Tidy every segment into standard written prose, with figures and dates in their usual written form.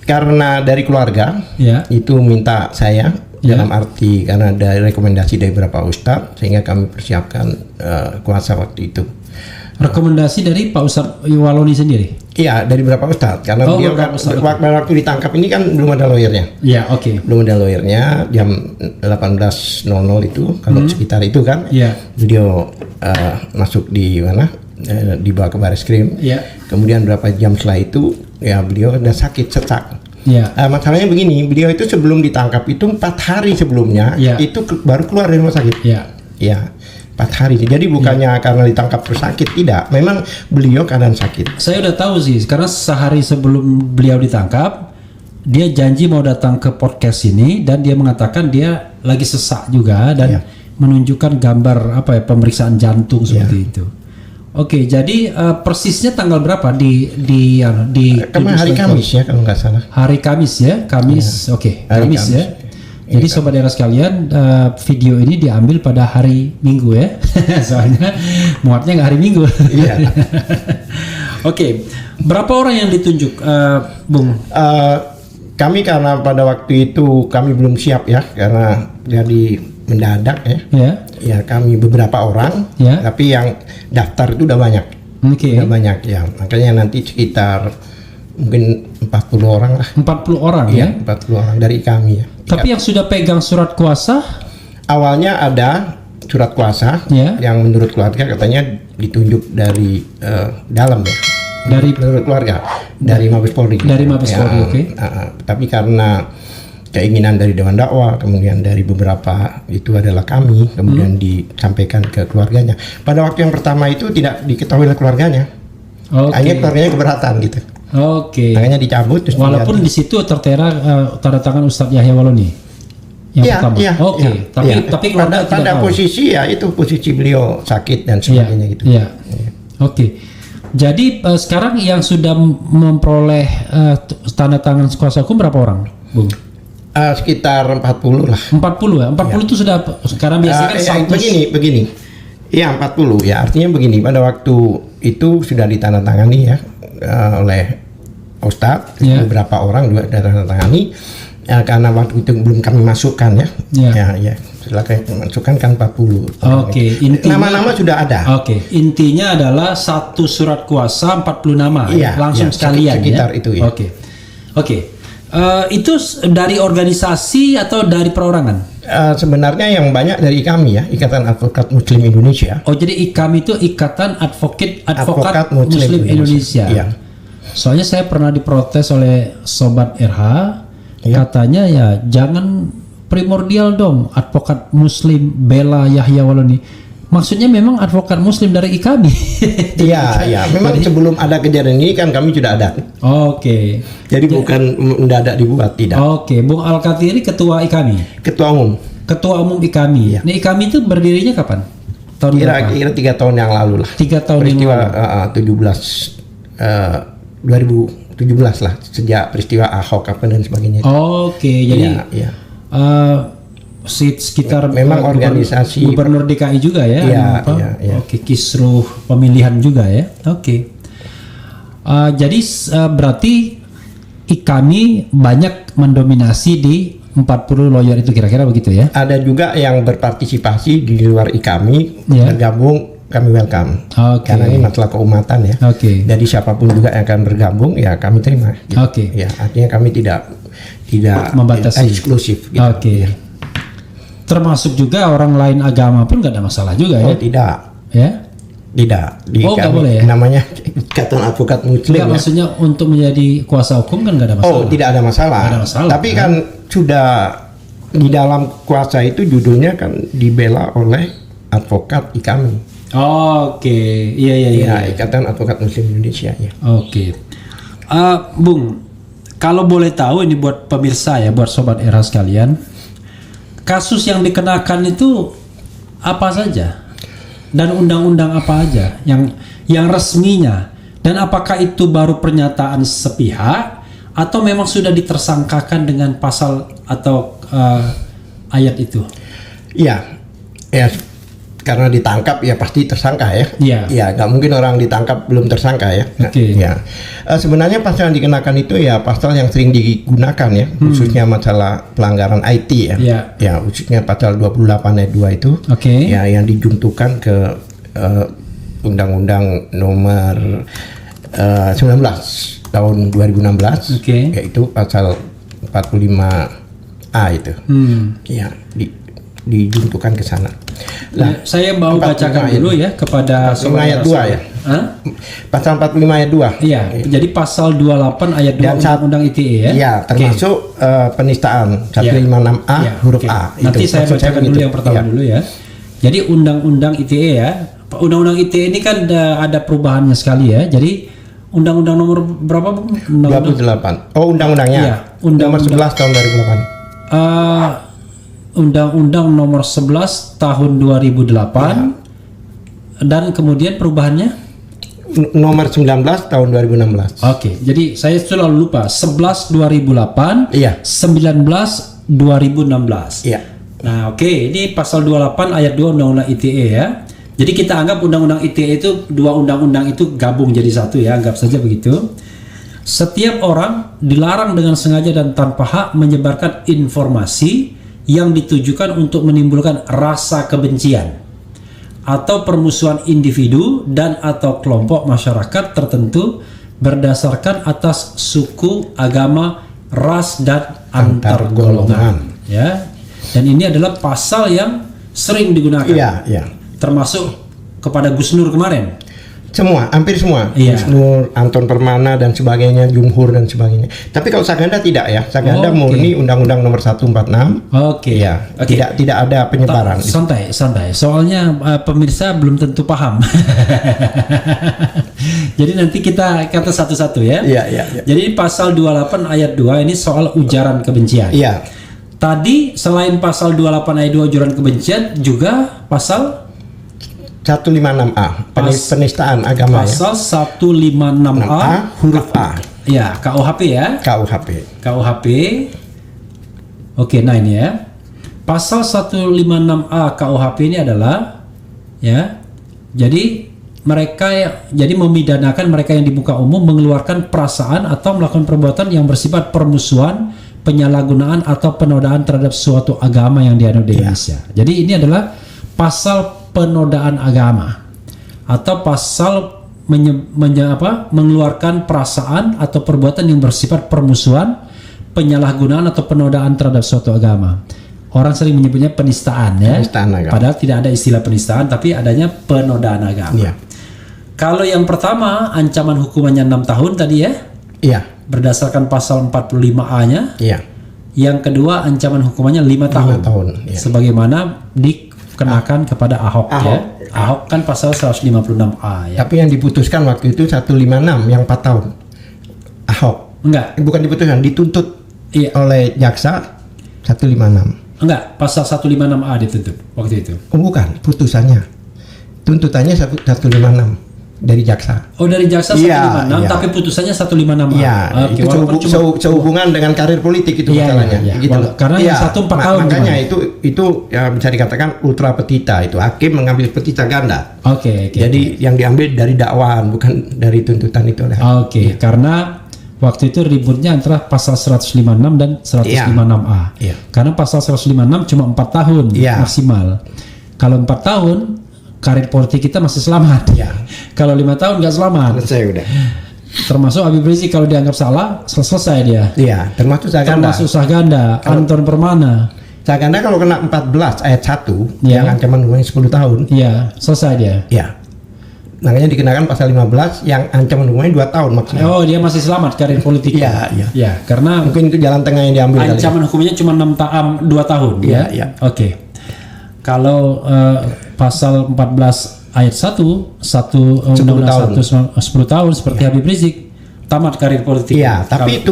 Karena dari keluarga Ya. itu minta saya, Ya. dalam arti karena ada rekomendasi dari beberapa ustadz sehingga kami persiapkan kuasa waktu itu. Rekomendasi dari Pak Ustadz Waloni sendiri. Iya, dari beberapa ustadz karena Oh, beliau kan beberapa ustadz, waktu ditangkap ini kan belum ada lawyernya. Ya, oke. Belum ada lawyernya, jam 18.00 itu kalau sekitar itu kan. Ya. Beliau masuk di mana? Dibawa ke Bareskrim. Ya. Kemudian berapa jam setelah itu ya beliau udah sakit sesak. Ya. Masalahnya begini, beliau itu sebelum ditangkap itu 4 hari sebelumnya Ya. itu baru keluar dari rumah sakit. Ya. Ya, 4 hari. Jadi bukannya karena ditangkap terus sakit, tidak. Memang beliau keadaan sakit. Saya udah tahu sih, karena sehari sebelum beliau ditangkap, dia janji mau datang ke podcast ini dan dia mengatakan dia lagi sesak juga dan Ya. menunjukkan gambar pemeriksaan jantung seperti itu. Oke, jadi persisnya tanggal berapa di Kemarin hari Kamis ya kalau nggak salah. Hari Kamis ya, Kamis. Oke, Hari Kamis Kamis. ya. Jadi sobat era sekalian, video ini diambil pada hari Minggu ya, soalnya muatnya nggak hari Minggu. Iya. Oke, berapa orang yang ditunjuk, Bung? Kami karena pada waktu itu kami belum siap ya karena jadi mendadak ya. Ya, Ya kami beberapa orang, Ya. tapi yang daftar itu udah banyak. oke. Udah banyak ya. Makanya nanti sekitar mungkin 40 orang lah. 40 orang Iya, ya. 40 orang dari kami ya. Tapi yang sudah pegang surat kuasa, Awalnya ada surat kuasa Ya. yang menurut keluarga katanya ditunjuk dari dalam ya. Dari Menurut keluarga dari Mabes Polri. Dari Mabes Polri, oke. Tapi karena keinginan dari Dewan Dakwah, kemudian dari beberapa itu adalah kami, kemudian disampaikan ke keluarganya. Pada waktu yang pertama itu tidak diketahui oleh keluarganya. oke. Hanya keluarganya keberatan gitu. Oke. Makanya dicabut terus Walaupun di situ tertera tanda tangan Ustadz Yahya Waloni yang Iya, pertama. iya, Oke. iya, Tapi iya. tapi keluarga tidak pada tahu. posisi ya itu posisi beliau sakit dan Iya, sebagainya gitu. iya. Oke. Jadi sekarang yang sudah memperoleh tanda tangan kuasa hukum berapa orang, Bung? Sekitar 40 lah. 40 ya? 40 itu sudah sekarang biasanya kan status. Begini. Ya 40 ya artinya begini pada waktu itu sudah ditandatangani ya oleh Ustadz Ya. beberapa orang juga ditandatangani karena waktu itu belum kami masukkan ya. Ya. Ya. Setelah kami masukkan kan 40. Oke, intinya Nama-nama sudah ada. Oke, intinya adalah satu surat kuasa 40 nama Iya, langsung iya, sekalian sekitar ya. itu ya. Oke. Oke. Itu dari organisasi atau dari perorangan? Sebenarnya yang banyak dari kami ya, Ikatan Advokat Muslim Indonesia. Oh, jadi IKAM itu Ikatan Advokat Advokat Muslim Indonesia. Iya. Soalnya saya pernah diprotes oleh sobat RH, Iya. katanya ya jangan primordial dong advokat Muslim bela Yahya Waloni. Maksudnya memang advokat Muslim dari IKAMI. Iya. Memang sebelum ada kejadian ini kan kami sudah ada. Oke. Jadi bukan mendadak dibuat, tidak. Oke, Bung Al-Kathiri ketua IKAMI. Ketua Umum. Ketua Umum IKAMI. Iya. Nah, IKAMI itu berdirinya kapan? Tahun berapa? Kira-kira 3 tahun yang lalu lah. 3 tahun Peristiwa yang lalu. 2017 lah, sejak peristiwa Ahok apa dan sebagainya. Oke, jadi Iya. sekitar Memang organisasi Gubernur DKI juga ya. Iya, apa? iya. Oke, kisruh pemilihan juga ya. Oke. Jadi berarti IKAMI banyak mendominasi di 40 lawyer itu kira-kira begitu ya. Ada juga yang berpartisipasi di luar IKAMI, Iya. bergabung, kami welcome. Oke. Karena ini masalah keumatan ya. Oke. Jadi siapapun juga yang akan bergabung ya kami terima. Gitu. Oke. Ya, artinya kami tidak Membatasi. eksklusif. Gitu. Oke. Ya. Termasuk juga orang lain agama pun nggak ada masalah juga ya. Oh tidak, Ya. tidak. Di Oh, nggak kami boleh ya? namanya Ikatan Advokat Muslim. Enggak, Ya. maksudnya untuk menjadi kuasa hukum kan nggak ada masalah. Oh, tidak ada masalah. Nggak ada masalah, Tapi kan sudah di dalam kuasa itu judulnya kan dibela oleh advokat IKAMI. Oke, iya. Ya, Ikatan Advokat Muslim Indonesia ya. Oke, Bung, kalau boleh tahu ini buat pemirsa ya, buat sobat era sekalian, kasus yang dikenakan itu apa saja dan undang-undang apa aja yang resminya, dan apakah itu baru pernyataan sepihak atau memang sudah ditersangkakan dengan pasal atau ayat itu? Iya, ya. karena ditangkap ya pasti tersangka ya. Iya. Ya, nggak mungkin orang ditangkap belum tersangka ya. Oke. Ya. Sebenarnya pasal yang dikenakan itu ya pasal yang sering digunakan ya, khususnya masalah pelanggaran IT ya. Iya. Ya, khususnya pasal 28 ayat 2 itu. Oke. Ya, yang dijuntukan ke Undang-Undang nomor 19 tahun 2016. Oke. Yaitu pasal 45A itu. Ya, dijuntukan ke sana. Nah, saya mau 45 bacakan ayat. dulu ya kepada 45 ayat 2 ya. Hah? Pasal 45 ayat 2. Iya, jadi pasal 28 ayat 2 Dan Undang-Undang ITE ya. Ya, termasuk penistaan 156A Ya, huruf oke. A. Nanti Itu. saya Maksud bacakan dulu begitu. yang pertama Ya. dulu ya. Jadi Undang-Undang ITE ya. Undang-Undang ITE ini kan ada perubahannya sekali ya. Jadi Undang-Undang nomor berapa, Bung? 28. Oh, undang-undangnya. Iya, Nomor 11 tahun 2008. Undang-Undang nomor 11 tahun 2008 dan kemudian perubahannya. Nomor 19 tahun 2016. Oke, jadi saya selalu lupa 11 2008, Iya. 19 2016. Iya. Nah, oke, ini pasal 28 ayat 2 Undang-Undang ITE ya. Jadi kita anggap Undang-Undang ITE itu dua undang-undang itu gabung jadi satu ya, anggap saja begitu. Setiap orang dilarang dengan sengaja dan tanpa hak menyebarkan informasi yang ditujukan untuk menimbulkan rasa kebencian atau permusuhan individu dan atau kelompok masyarakat tertentu berdasarkan atas suku, agama, ras dan antar golongan. Ya. Dan ini adalah pasal yang sering digunakan. Iya, iya. Termasuk kepada Gus Nur kemarin. Semua, hampir semua. Iya. Gus Nur, Anton Permana dan sebagainya, Jumhur dan sebagainya. Tapi kalau Saganda tidak ya. Saganda Oke. murni Undang-Undang nomor 146. Oke. Iya. Oke. Tidak ada penyebaran. Santai. Soalnya pemirsa belum tentu paham. Jadi nanti kita kata satu-satu ya. Iya, iya, iya. Jadi pasal 28 ayat 2 ini soal ujaran kebencian. Iya. Tadi selain pasal 28 ayat 2 ujaran kebencian juga pasal 156A, penistaan agama ya. pasal 156A huruf A. ya, KUHP ya. KUHP. KUHP. Oke, nah ini ya. Pasal 156A KUHP ini adalah ya. Jadi jadi memidanakan mereka yang di muka umum mengeluarkan perasaan atau melakukan perbuatan yang bersifat permusuhan, penyalahgunaan atau penodaan terhadap suatu agama yang dianut di Indonesia. Jadi ini adalah pasal penodaan agama atau pasal mengeluarkan perasaan atau perbuatan yang bersifat permusuhan, penyalahgunaan atau penodaan terhadap suatu agama. Orang sering menyebutnya penistaan ya. Penistaan agama. Padahal tidak ada istilah penistaan, tapi adanya penodaan agama. Iya. Kalau yang pertama ancaman hukumannya 6 tahun tadi ya, Iya. berdasarkan pasal 45A-nya. Iya. Yang kedua ancaman hukumannya 5 tahun. 5 tahun, iya. Sebagaimana dikenakan kepada Ahok ya. Ahok. Ahok kan pasal 156A ya. Tapi yang diputuskan waktu itu 156 yang 4 tahun. Ahok. Enggak. Bukan diputuskan, dituntut Iya. oleh jaksa 156. Enggak, pasal 156A dituntut waktu itu. Oh, bukan, putusannya. Tuntutannya 156 dari jaksa. Oh, dari jaksa Iya, 156 iya. tapi putusannya 156A. Iya, Oke, itu walaupun cuma- sehubungan dengan karir politik itu Iya, masalahnya. iya, iya. Gitu. Karena yang satu 4 tahun Makanya kemarin. itu ya bisa dikatakan ultra petita itu. Hakim mengambil petita ganda. Oke. Jadi yang diambil dari dakwaan bukan dari tuntutan itu oleh hakim. Oke, karena waktu itu ributnya antara pasal 156 dan 156A. Iya. Karena pasal 156 cuma 4 tahun Iya. maksimal. Kalau 4 tahun, karir politik kita masih selamat. Iya. Kalau 5 tahun nggak selamat. Selesai udah. Termasuk Habib Rizik kalau dianggap salah, selesai dia. Iya, termasuk Saganda. Termasuk Saganda, Anton Permana. Saganda kalau kena 14 ayat 1 Iya. yang ancaman hukumannya 10 tahun. Iya, selesai dia. Ya. Makanya dikenakan pasal 15 yang ancaman hukumannya 2 tahun maksimal. Oh, dia masih selamat karir politiknya. Iya, iya. Ya, karena Mungkin itu jalan tengah yang diambil kali ya. ancaman hukumnya cuma 2 tahun Iya, ya. iya. Oke. Kalau pasal 14 ayat 1 10 tahun. 10 tahun seperti Habib Rizik tamat karir politik. Iya, tapi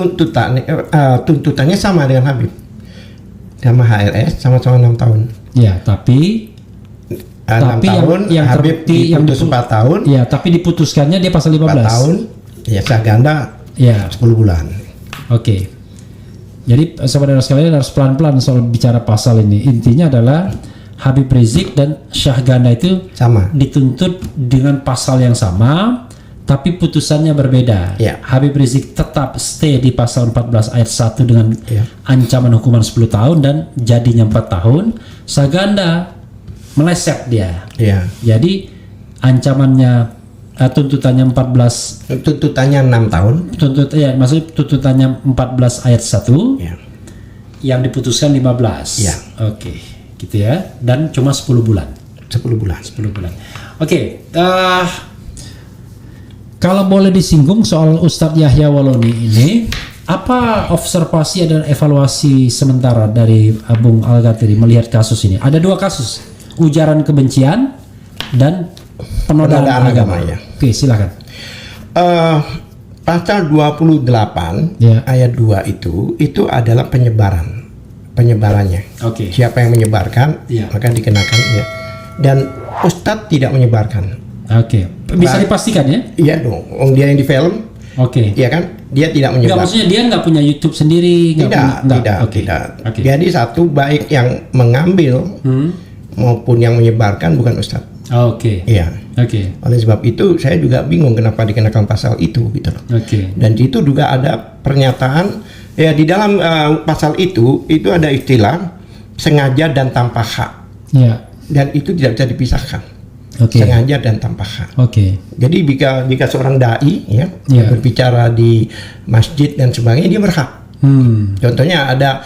tuntutannya sama dengan Habib. Sama HRS sama-sama 6 tahun. Ya, tapi 6 tahun, yang Habib terbukti yang diputus 4 tahun, ya, tapi diputuskannya dia pasal 15. 4 tahun, ya Saganda Ya, 10 bulan. oke. Jadi saudara sekalian harus pelan-pelan soal bicara pasal ini. Intinya adalah Habib Rizik dan Syahganda itu Sama. dituntut dengan pasal yang sama, tapi putusannya berbeda. Ya. Habib Rizik tetap stay di pasal 14 ayat 1 dengan Ya. ancaman hukuman 10 tahun dan jadinya 4 tahun. Syahganda meleset dia. Ya. Jadi ancamannya tuntutannya 14 Tuntutannya 6 tahun. maksudnya tuntutannya 14 ayat 1 Ya. yang diputuskan 15. Ya. Oke, gitu ya. Dan cuma 10 bulan. 10 bulan. 10 bulan. Oke, kalau boleh disinggung soal Ustadz Yahya Waloni ini, apa observasi dan evaluasi sementara dari Bung Al-Ghatiri melihat kasus ini? Ada 2 kasus, ujaran kebencian dan penodaan agama. Ya. Oke, silakan. Pasal 28 Ya. ayat 2 itu adalah penyebarannya. Oke. Siapa yang menyebarkan, Ya. maka dikenakan ya. Dan Ustadz tidak menyebarkan. Oke, bisa dipastikan ya? Iya dong, dia yang di film, Oke. ya kan? Dia tidak Enggak, menyebar. maksudnya dia nggak punya YouTube sendiri, Tidak. Oke. Oke. Jadi satu baik yang mengambil maupun yang menyebarkan bukan Ustadz. Oke. Iya. Oke. Oleh sebab itu saya juga bingung kenapa dikenakan pasal itu gitu loh. Oke. Dan itu juga ada pernyataan ya di dalam pasal itu ada istilah sengaja dan tanpa hak. Ya. Dan itu tidak bisa dipisahkan. Oke. Sengaja dan tanpa hak. Oke. Jadi jika seorang dai ya Ya. berbicara di masjid dan sebagainya dia berhak. Contohnya ada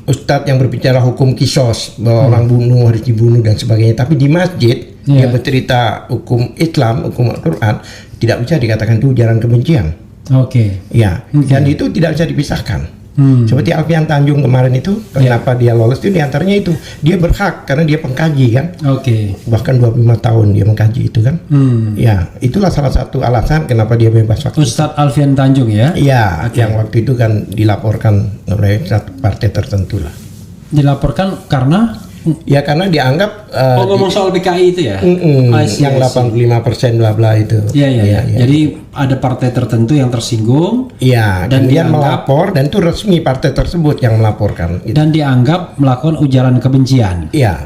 ustadz yang berbicara hukum kisos bahwa orang bunuh harus dibunuh dan sebagainya, tapi di masjid dia Ya. bercerita hukum Islam, hukum Al-Quran, tidak bisa dikatakan itu ujaran kebencian. Oke. Ya, dan itu tidak bisa dipisahkan. Seperti Alfian Tanjung kemarin itu, kenapa dia lolos itu diantaranya itu dia berhak karena dia pengkaji kan, Oke. bahkan 25 tahun dia mengkaji itu kan. Ya, itulah salah satu alasan kenapa dia bebas waktu. Ustadz Alfian Tanjung ya? Iya, yang waktu itu kan dilaporkan oleh satu partai tertentu lah. Dilaporkan karena Ya karena dianggap ngomong soal PKI itu ya? yang 85% bla bla itu. Iya. Jadi ada partai tertentu yang tersinggung Iya, Dan dan dia dianggap- melapor dan itu resmi partai tersebut yang melaporkan. Gitu. dan dianggap melakukan ujaran kebencian. Iya,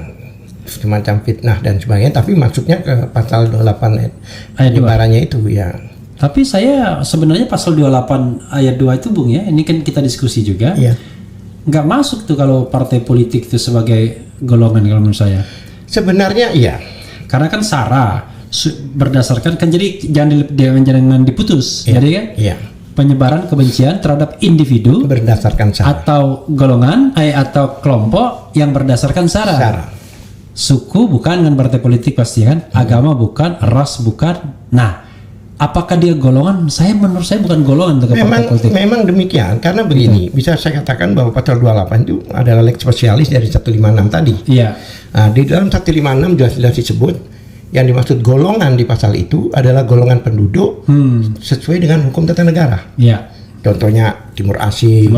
semacam fitnah dan sebagainya, tapi masuknya ke pasal 28 Ayat 2. penyebarannya itu ya. Tapi saya sebenarnya pasal 28 ayat 2 itu Bung ya, ini kan kita diskusi juga. Iya. Nggak masuk tuh kalau partai politik itu sebagai golongan kalau menurut saya. Sebenarnya iya. Karena kan SARA berdasarkan kan jadi jangan diputus. Iya. Jadi kan Iya. penyebaran kebencian terhadap individu Berdasarkan SARA. atau golongan atau kelompok yang berdasarkan SARA. SARA. Suku bukan dengan partai politik pasti kan, agama bukan, ras bukan. Nah, apakah dia golongan? Menurut saya bukan golongan untuk partai politik. Memang demikian karena begini, bisa saya katakan bahwa pasal 28 itu adalah lex spesialis dari 156 tadi. Iya. Nah, di dalam 156 jelas disebut yang dimaksud golongan di pasal itu adalah golongan penduduk sesuai dengan hukum tata negara. Iya. Contohnya timur asing,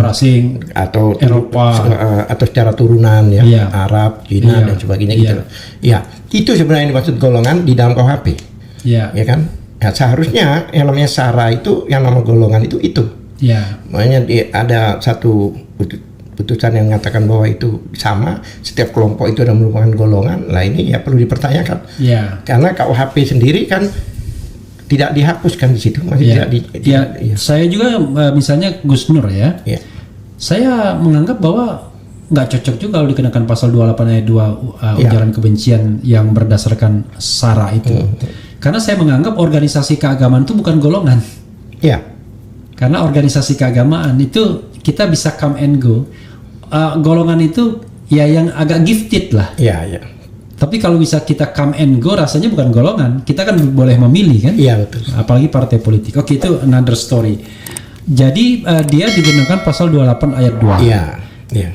atau Eropa. atau secara turunan ya, Iya. Arab, Cina Iya. dan sebagainya Iya. gitu. Ya, itu sebenarnya yang dimaksud golongan di dalam KUHP. Iya. Ya kan? Ya, seharusnya yang namanya SARA itu, yang nama golongan itu. Iya. Makanya ada satu putusan yang mengatakan bahwa itu sama, setiap kelompok itu adalah merupakan golongan. Nah ini ya perlu dipertanyakan. Iya. Karena KUHP sendiri kan tidak dihapuskan di situ, masih Iya. tidak Ya, saya juga misalnya Gus Nur ya. ya. Saya menganggap bahwa nggak cocok juga kalau dikenakan pasal 28 ayat 2 ujaran kebencian yang berdasarkan SARA itu. Karena saya menganggap organisasi keagamaan itu bukan golongan. Ya. Karena organisasi keagamaan itu kita bisa come and go. Golongan itu ya yang agak gifted lah. Ya, ya. Tapi kalau bisa kita come and go rasanya bukan golongan. Kita kan boleh memilih kan? Iya, betul. Apalagi partai politik. Oke, itu another story. Jadi dia digunakan pasal 28 ayat 2. Iya, iya.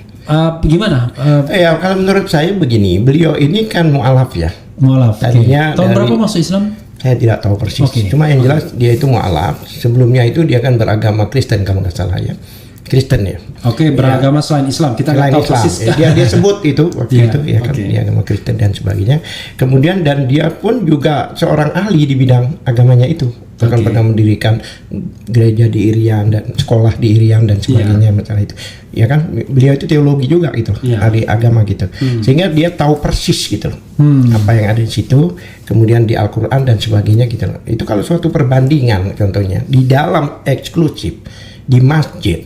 Gimana? Ya, kalau menurut saya begini, beliau ini kan mu'alaf ya. Mualaf. Tadinya Tahun dari- berapa masuk Islam? Saya tidak tahu persis. Oke. Cuma yang jelas dia itu mu'alaf. Sebelumnya itu dia kan beragama Kristen kalau nggak salah ya. Kristen ya. Oke, beragama selain Islam. Kita nggak Selain tahu Islam. persis. Dia sebut itu waktu Iya, itu ya kan, oke. dia agama Kristen dan sebagainya. Kemudian dan dia pun juga seorang ahli di bidang agamanya itu. bahkan Oke. pernah mendirikan gereja di Irian dan sekolah di Irian dan sebagainya masalah itu. Ya kan, beliau itu teologi juga gitu, Iya. ahli agama gitu, sehingga dia tahu persis gitu loh apa yang ada di situ, kemudian di Al-Quran dan sebagainya gitu loh. Itu kalau suatu perbandingan contohnya di dalam eksklusif di masjid,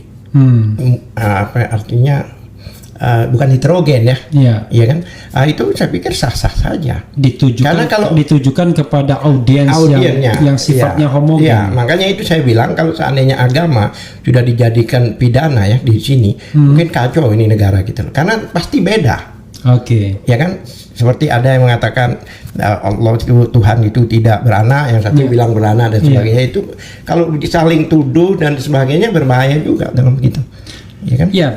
apa artinya? Bukan heterogen ya, Iya. iya kan? Itu saya pikir sah-sah saja. Ditujukan Karena kalau ditujukan kepada audiens audiennya yang sifatnya iya, homogen. iya, makanya itu saya bilang kalau seandainya agama sudah dijadikan pidana ya di sini, mungkin kacau ini negara gitu loh. Karena pasti beda. Oke. Ya kan, seperti ada yang mengatakan Allah itu, Tuhan itu tidak beranak, yang satu bilang beranak dan sebagainya. Itu kalau saling tuduh dan sebagainya berbahaya juga dalam gitu. Ya kan? Ya.